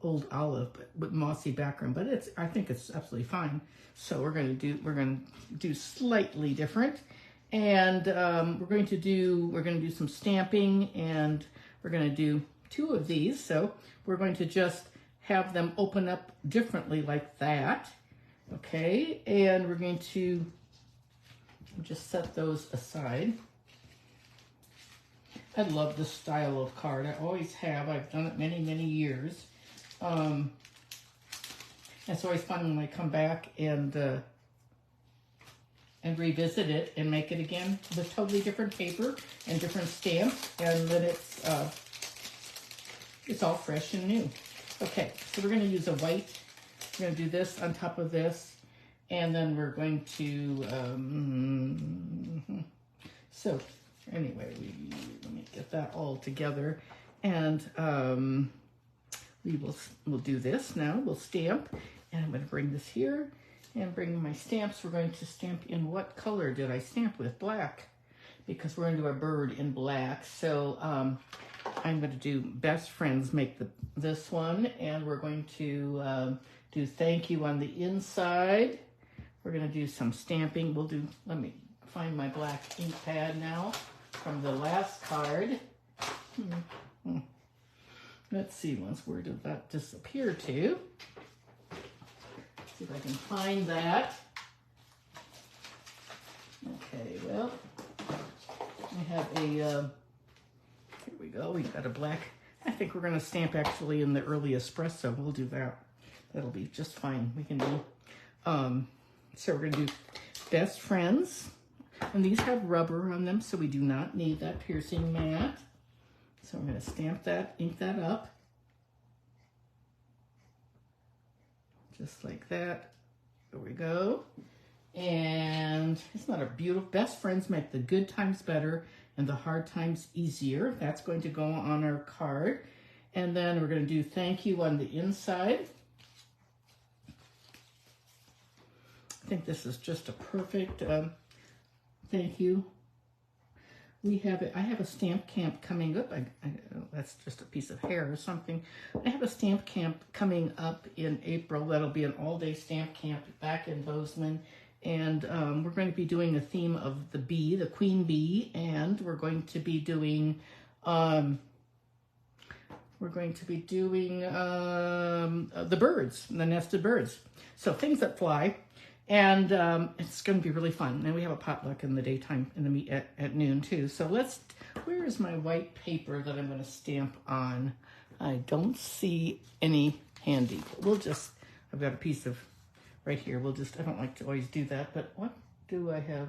old olive with mossy background, but I think it's absolutely fine. So we're going to do slightly different, and we're going to do some stamping, and we're going to do 2 of these. So we're going to just have them open up differently like that. Okay, and we're going to just set those aside. I love this style of card. I always have. I've done it many, many years. It's always fun when I come back and revisit it and make it again with totally different paper and different stamps, and then it's all fresh and new. Okay, so we're going to use a white. We're going to do this on top of this, and then we're going to so anyway, let me get that all together, and we'll do this now. We'll stamp, and I'm going to bring this here and bring my stamps. We're going to stamp in what color did I stamp with? Black, because we're going to do a bird in black. So I'm going to do best friends, make this one, and we're going to do thank you on the inside. We're going to do some stamping. Let me find my black ink pad now from the last card. Let's see, where did that disappear to? See if I can find that. Okay, well, I have a, here we go, we've got a black, I think we're gonna stamp actually in the early espresso. We'll do that. That'll be just fine. We can do, so we're gonna do best friends. And these have rubber on them, so we do not need that piercing mat. So I'm going to stamp that, ink that up. Just like that. There we go. And it's not a beautiful, best friends make the good times better and the hard times easier. That's going to go on our card. And then we're going to do thank you on the inside. I think this is just a perfect thank you. I have a stamp camp coming up. That's just a piece of hair or something. I have a stamp camp coming up in April. That'll be an all-day stamp camp back in Bozeman. And we're going to be doing a theme of the bee, the queen bee, and we're going to be doing the birds, the nested birds. So things that fly. And it's going to be really fun. And we have a potluck in the daytime, at noon too. So where is my white paper that I'm going to stamp on? I don't see any handy. I've got a piece of, right here. I don't like to always do that, but what do I have?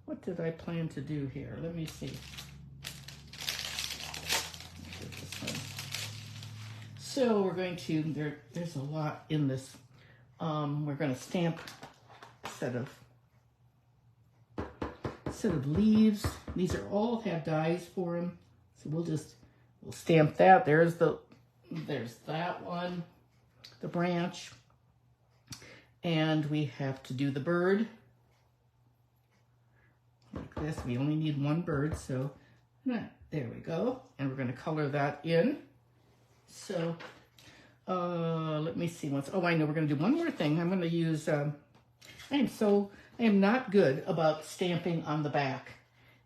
What did I plan to do here? Let me see. So we're going to, there's a lot in this. We're going to stamp set of leaves. These are all have dies for them, so we'll stamp that. There's that one, the branch, and we have to do the bird like this. We only need one bird, so there we go. And we're going to color that in. So let me see I know we're going to do one more thing. I'm going to use I am not good about stamping on the back,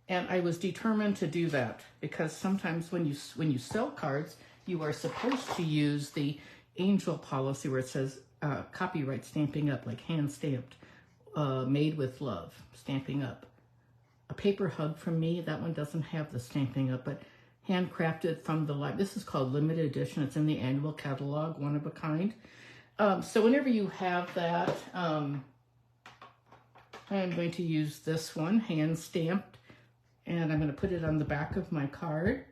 and I was determined to do that because sometimes when you sell cards, you are supposed to use the angel policy where it says copyright stamping up, like hand stamped, made with love, stamping up. A paper hug from me, that one doesn't have the stamping up, but handcrafted from the this is called limited edition. It's in the annual catalog, one of a kind. So whenever you have that, I'm going to use this one, hand stamped, and I'm going to put it on the back of my card.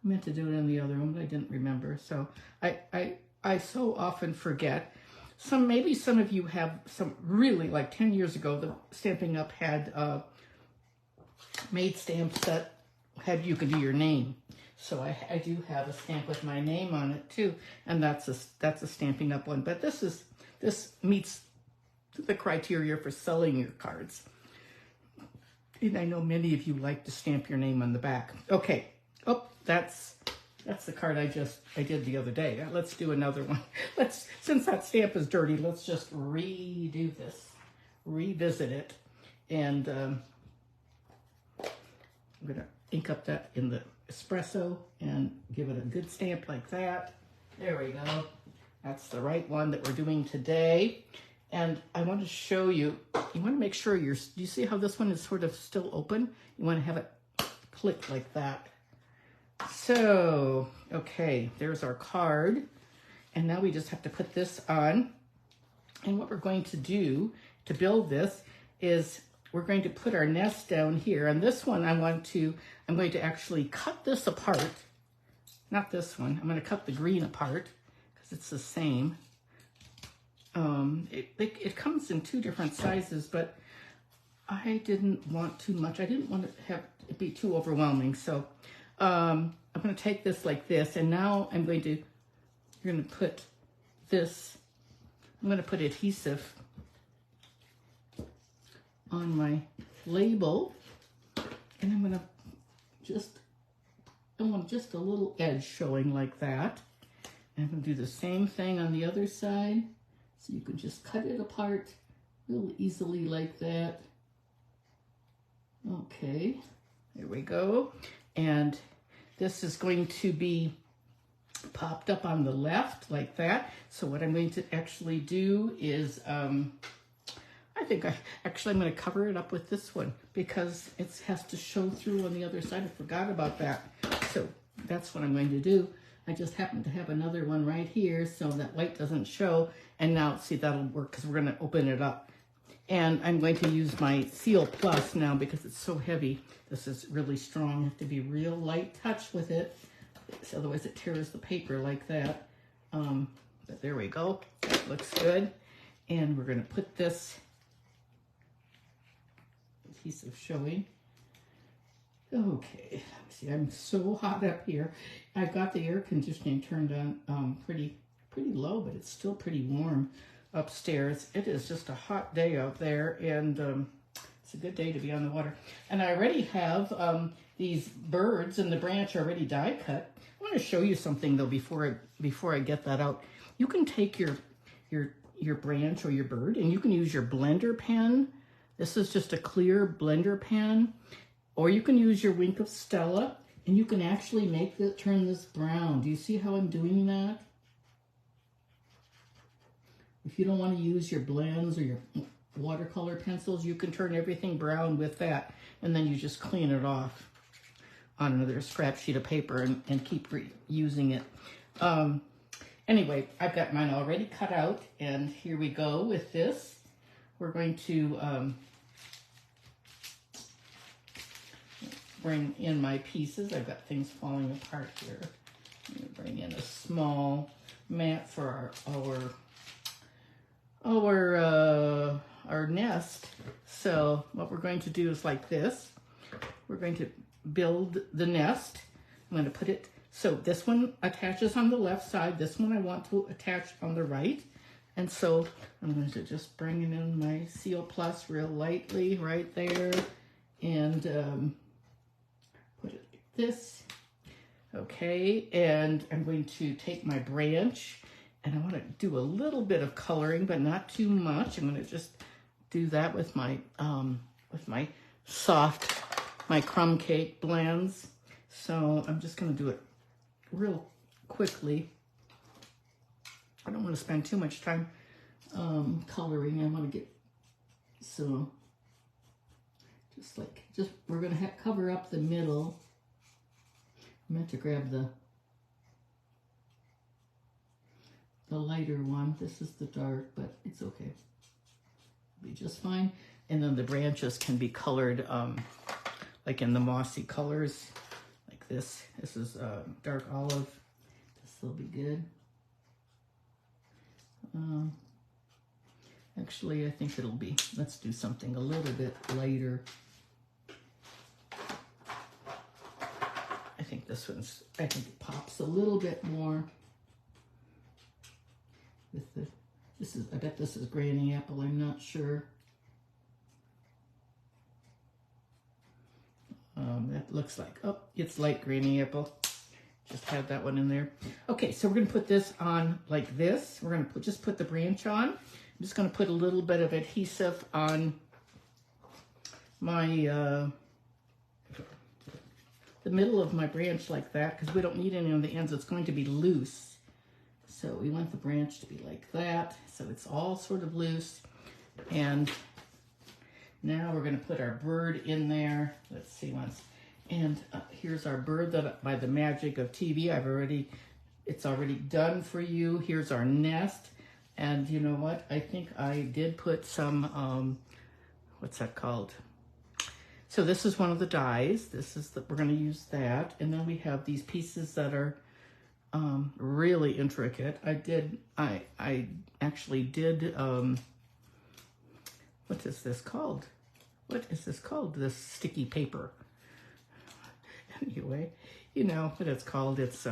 I meant to do it in the other one, but I didn't remember. So I so often forget. Maybe some of you have some really, like 10 years ago, the Stamping Up had made stamps that you could do your name. So I do have a stamp with my name on it too, and that's a Stamping Up one. But this meets the criteria for selling your cards. And I know many of you like to stamp your name on the back. Okay. Oh, that's the card I did the other day. Let's do another one. Since that stamp is dirty, let's just redo this, revisit it, and I'm gonna ink up that in the espresso and give it a good stamp like that. There we go. That's the right one that we're doing today. And I want to show you, you want to make sure do you see how this one is sort of still open? You want to have it click like that. So, okay, there's our card. And now we just have to put this on. And what we're going to do to build this is we're going to put our nest down here. And this one I'm going to actually cut this apart. Not this one. I'm going to cut the green apart because it's the same. It comes in two different sizes, but I didn't want too much. I didn't want to have it be too overwhelming. So I'm going to take this like this, and now I'm going to you're going to put this, I'm going to put adhesive on my label, and I'm going to I want just a little edge showing like that. And I'm going to do the same thing on the other side. So you can just cut it apart real easily like that. Okay, there we go. And this is going to be popped up on the left like that. So what I'm going to actually do is, I'm going to cover it up with this one because it has to show through on the other side. I forgot about that. So that's what I'm going to do. I just happen to have another one right here so that white doesn't show. And now, see, that'll work because we're going to open it up. And I'm going to use my Seal Plus now because it's so heavy. This is really strong. You have to be real light touch with it. Otherwise it tears the paper like that. But there we go. That looks good. And we're going to put this adhesive showing. Okay, see, I'm so hot up here. I've got the air conditioning turned on pretty low, but it's still pretty warm upstairs. It is just a hot day out there, and it's a good day to be on the water. And I already have these birds in the branch already die cut. I want to show you something though before I get that out. You can take your branch or your bird, and you can use your blender pen. This is just a clear blender pen. Or you can use your Wink of Stella, and you can actually turn this brown. Do you see how I'm doing that? If you don't want to use your blends or your watercolor pencils, you can turn everything brown with that, and then you just clean it off on another scrap sheet of paper and keep using it. Anyway, I've got mine already cut out, and here we go with this. We're going to bring in my pieces. I've got things falling apart here. I'm going to bring in a small mat for our nest. So what we're going to do is like this. We're going to build the nest. I'm going to put it, so this one attaches on the left side. This one I want to attach on the right. And so I'm going to just bring in my Seal Plus real lightly right there. And put it like this. Okay, and I'm going to take my branch, and I want to do a little bit of coloring, but not too much. I'm going to just do that with my my crumb cake blends. So I'm just going to do it real quickly. I don't want to spend too much time coloring. I want to get, so we're going to cover up the middle. I meant to grab the lighter one. This is the dark, but it's okay. It'll be just fine. And then the branches can be colored like in the mossy colors, like this. This is dark olive. This will be good. Actually, I think it'll be, let's do something a little bit lighter. I think this one's, I think it pops a little bit more with the, this is, I bet this is Granny Apple, I'm not sure. That looks like, oh, it's light Granny Apple. Just had that one in there. Okay, so we're going to put this on like this. We're going to just put the branch on. I'm just going to put a little bit of adhesive on my the middle of my branch like that, because we don't need any on the ends. It's going to be loose. So we want the branch to be like that, so it's all sort of loose. And now we're going to put our bird in there. Let's see once. And here's our bird that, by the magic of TV, it's already done for you. Here's our nest. And you know what? I think I did put some, what's that called? So this is one of the dies. We're going to use that. And then we have these pieces that are really intricate. I actually did, what is this called? What is this called? This sticky paper. Anyway, you know what it's called. It's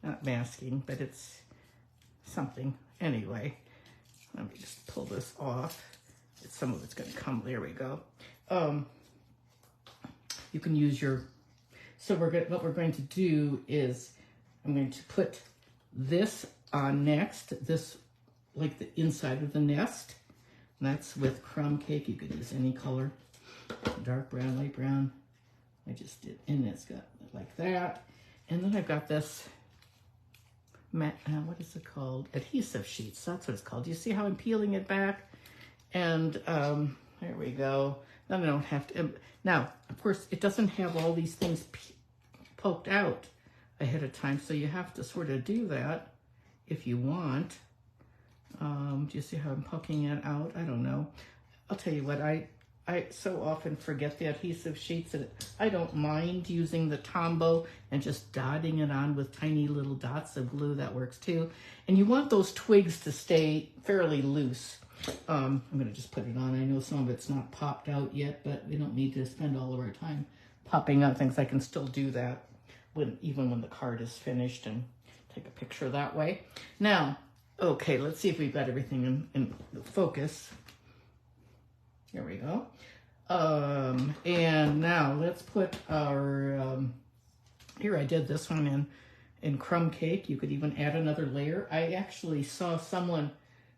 not masking, but it's something. Anyway, let me just pull this off. Some of it's going to come. There we go. You can use your. So what we're going to do is I'm going to put this on next. This like the inside of the nest. And that's with crumb cake. You could use any color, dark brown, light brown. I just did, and it's got like that. And then I've got this matte, what is it called? Adhesive sheets. That's what it's called. You see how I'm peeling it back? And there we go. Then I don't have to. Now, of course, it doesn't have all these things poked out ahead of time, so you have to sort of do that if you want. Do you see how I'm poking it out? I don't know. I'll tell you what, I so often forget the adhesive sheets, and I don't mind using the Tombow and just dotting it on with tiny little dots of glue. That works too. And you want those twigs to stay fairly loose. I'm going to just put it on. I know some of it's not popped out yet, but we don't need to spend all of our time popping out things. I can still do that even when the card is finished and take a picture that way. Now, okay, let's see if we've got everything in focus. Here we go. And now let's put our, here I did this one in crumb cake. You could even add another layer. I actually saw someone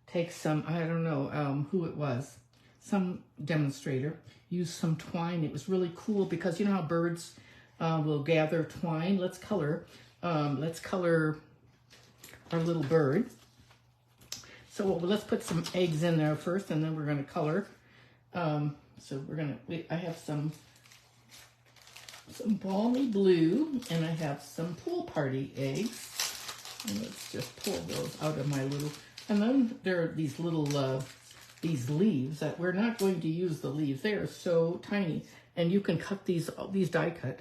take some, I don't know who it was, some demonstrator, use some twine. It was really cool because you know how birds will gather twine. Let's color our little bird. So let's put some eggs in there first, and then we're going to color. So I have some balmy blue, and I have some pool party eggs. And let's just pull those out of my little, and then there are these little, these leaves that we're not going to use the leaves. They are so tiny, and you can cut these die cut.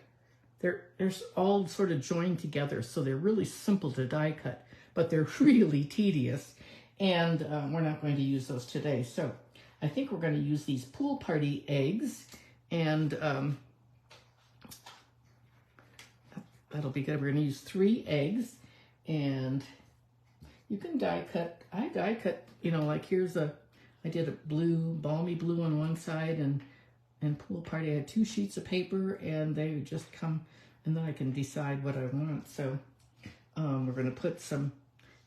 They're all sort of joined together, so they're really simple to die cut, but they're really tedious, and we're not going to use those today. So I think we're going to use these pool party eggs, and that'll be good. We're going to use 3 eggs, and you can die cut. I die cut, you know, like I did a balmy blue on one side, and pool party, I had 2 sheets of paper, and they just come, and then I can decide what I want. So we're going to put some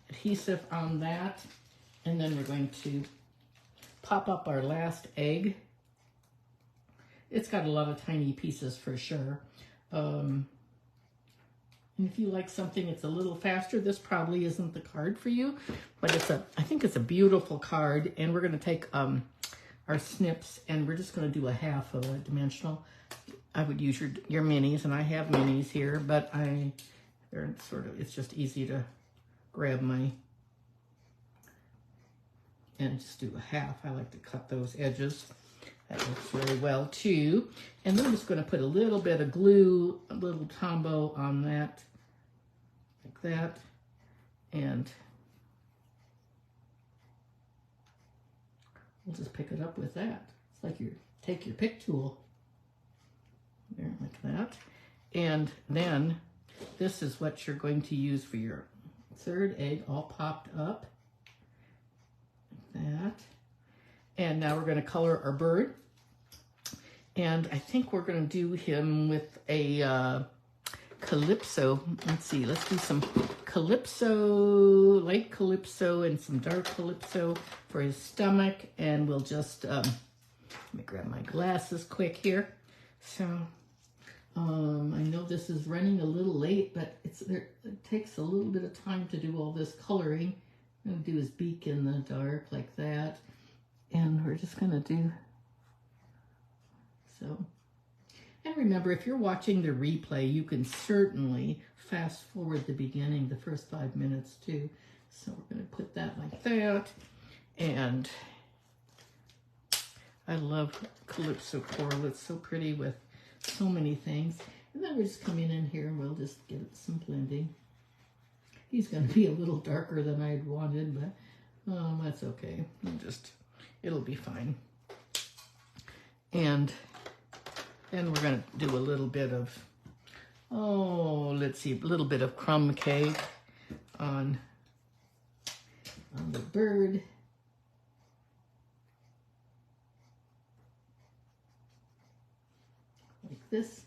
adhesive on that, and then we're going to pop up our last egg. It's got a lot of tiny pieces for sure. And if you like something that's a little faster, this probably isn't the card for you, but I think it's a beautiful card. And we're going to take our snips, and we're just going to do a half of a dimensional. I would use your minis, and I have minis here, but they're sort of, it's just easy to grab and just do a half. I like to cut those edges. That works really well too. And then I'm just going to put a little bit of glue, a little Tombow on that, like that. And we'll just pick it up with that. It's like take your pick tool. There, like that. And then this is what you're going to use for your 3rd egg, all popped up. That. And now we're going to color our bird. And I think we're going to do him with a calypso. Let's see, let's do some calypso, light calypso and some dark calypso for his stomach. And we'll just, let me grab my glasses quick here. So, I know this is running a little late, but it takes a little bit of time to do all this coloring. I'm going to do his beak in the dark like that. And we're just going to do so. And remember, if you're watching the replay, you can certainly fast forward the beginning, the first 5 minutes too. So we're going to put that like that. And I love calypso coral. It's so pretty with so many things. And then we're just coming in here and we'll just get some blending. He's going to be a little darker than I'd wanted, but that's okay. It'll be fine. And then we're going to do a little bit of, let's see, a little bit of crumb cake. on the bird. Like this.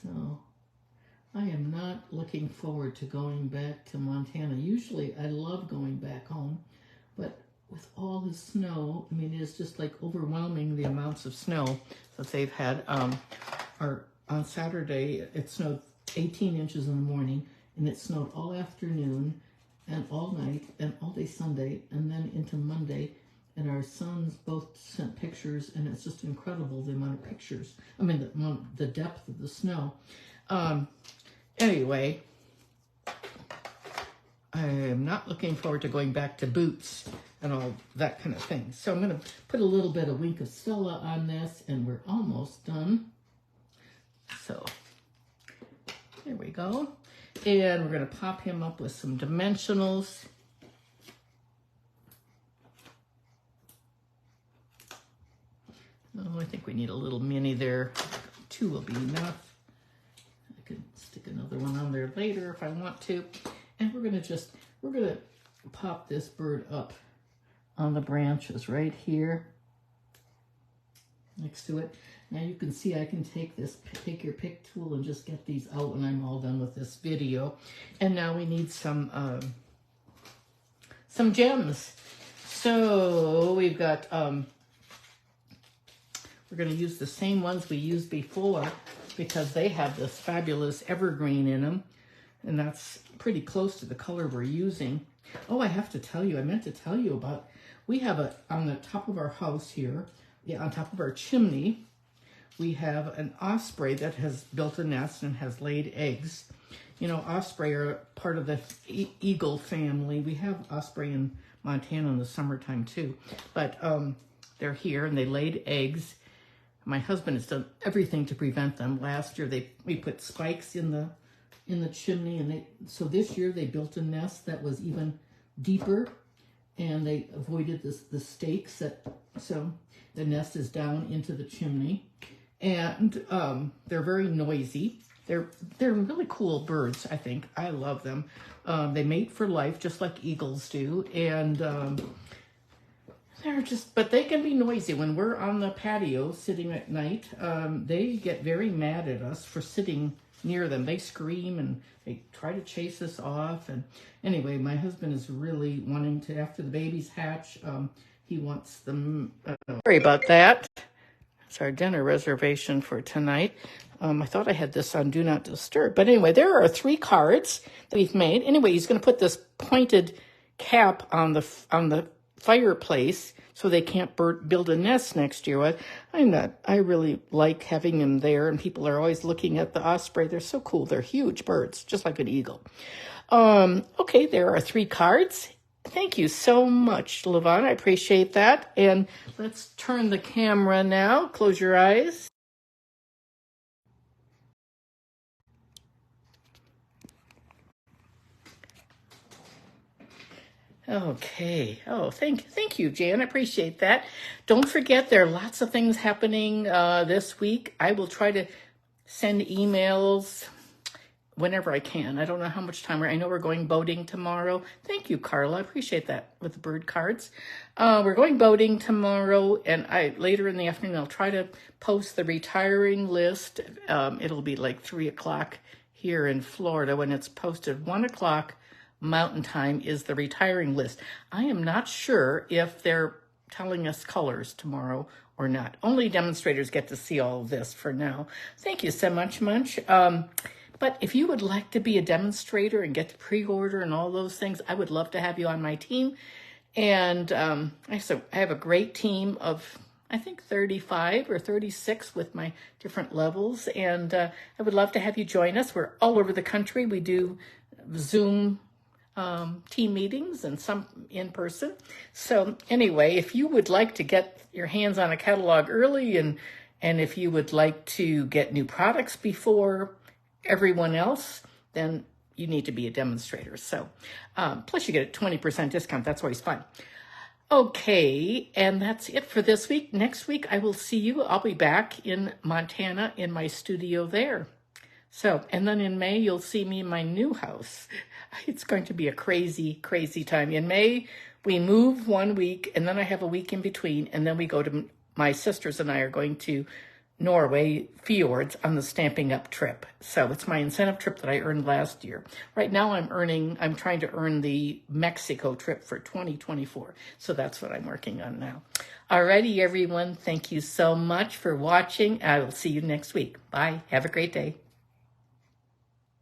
So I am not looking forward to going back to Montana. Usually I love going back home, but with all the snow, I mean, it's just like overwhelming the amounts of snow that they've had. On Saturday, it snowed 18 inches in the morning, and it snowed all afternoon and all night and all day Sunday and then into Monday. And our sons both sent pictures, and it's just incredible the amount of pictures. I mean, the depth of the snow. Anyway, I am not looking forward to going back to boots and all that kind of thing. So I'm going to put a little bit of Wink of Stella on this, and we're almost done. So there we go. And we're going to pop him up with some dimensionals. Oh, I think we need a little mini there. 2 will be enough. I can stick another one on there later if I want to. And we're going to pop this bird up on the branches right here next to it. Now you can see I can take your pick tool and just get these out when I'm all done with this video. And now we need some gems. So we've got, we're going to use the same ones we used before because they have this fabulous evergreen in them. And that's pretty close to the color we're using. Oh, I have to tell you, I meant to tell you about, we have on the top of our house here, on top of our chimney, we have an osprey that has built a nest and has laid eggs. You know, osprey are part of the eagle family. We have osprey in Montana in the summertime too. But they're here and they laid eggs. My husband has done everything to prevent them. Last year we put spikes in the chimney, and so this year they built a nest that was even deeper, and they avoided the stakes so the nest is down into the chimney. And they're very noisy. They're really cool birds, I think. I love them. They mate for life, just like eagles do. And but they can be noisy. When we're on the patio sitting at night, they get very mad at us for sitting near them. They scream and they try to chase us off. And anyway, my husband is really wanting to, after the babies hatch, he wants them. Sorry about that. It's our dinner reservation for tonight. I thought I had this on Do Not Disturb. But anyway, there are 3 cards that we've made. Anyway, he's going to put this pointed cap on the fireplace so they can't build a nest next year. I really like having them there, and people are always looking at the osprey. They're so cool. They're huge birds, just like an eagle. Okay, there are 3 cards. Thank you so much, Levon. I appreciate that. And let's turn the camera now. Close your eyes. Okay. Oh, thank you, Jan. I appreciate that. Don't forget, there are lots of things happening this week. I will try to send emails whenever I can. I don't know how much time. I know we're going boating tomorrow. Thank you, Carla. I appreciate that with the bird cards. We're going boating tomorrow, and later in the afternoon, I'll try to post the retiring list. It'll be like 3 o'clock here in Florida when it's posted. 1 o'clock Mountain Time is the retiring list. I am not sure if they're telling us colors tomorrow or not. Only demonstrators get to see all of this for now. Thank you so much, Munch. But if you would like to be a demonstrator and get to pre-order and all those things, I would love to have you on my team. And I have a great team of, I think, 35 or 36 with my different levels. And I would love to have you join us. We're all over the country. We do Zoom team meetings and some in person. So anyway, if you would like to get your hands on a catalog early, and if you would like to get new products before everyone else, then you need to be a demonstrator. So plus you get a 20% discount. That's always fun. Okay, and that's it for this week. Next week I will see you. I'll be back in Montana in my studio there. So, and then in May, you'll see me in my new house. It's going to be a crazy, crazy time. In May, we move 1 week, and then I have a week in between, and then we go to, my sisters and I are going to Norway fjords on the Stamping Up trip. So it's my incentive trip that I earned last year. Right now I'm trying to earn the Mexico trip for 2024. So that's what I'm working on now. Alrighty, everyone. Thank you so much for watching. I will see you next week. Bye. Have a great day.